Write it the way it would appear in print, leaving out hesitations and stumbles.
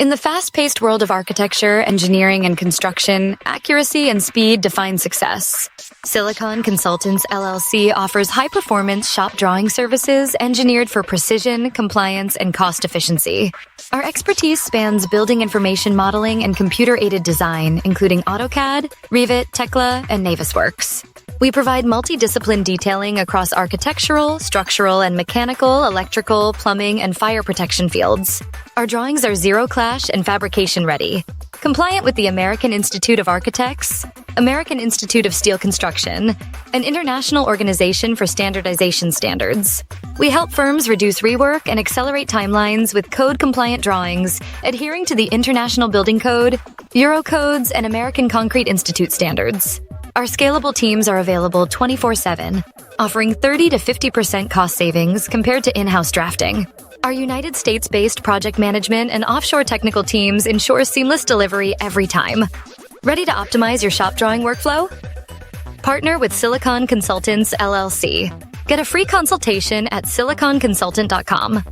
In the fast-paced world of architecture, engineering, and construction, accuracy and speed define success. Silicon Consultants LLC offers high-performance shop drawing services engineered for precision, compliance, and cost efficiency. Our expertise spans building information modeling and computer-aided design, including AutoCAD, Revit, Tekla, and Navisworks. We provide multidiscipline detailing across architectural, structural, and mechanical, electrical, plumbing, and fire protection fields. Our drawings are zero-clash and fabrication-ready, compliant with the American Institute of Architects, American Institute of Steel Construction, an international organization for standardization standards. We help firms reduce rework and accelerate timelines with code-compliant drawings, adhering to the International Building Code, Eurocodes, and American Concrete Institute standards. Our scalable teams are available 24/7, offering 30 to 50% cost savings compared to in-house drafting. Our United States-based project management and offshore technical teams ensure seamless delivery every time. Ready to optimize your shop drawing workflow? Partner with Silicon Consultants LLC. Get a free consultation at siliconconsultant.com.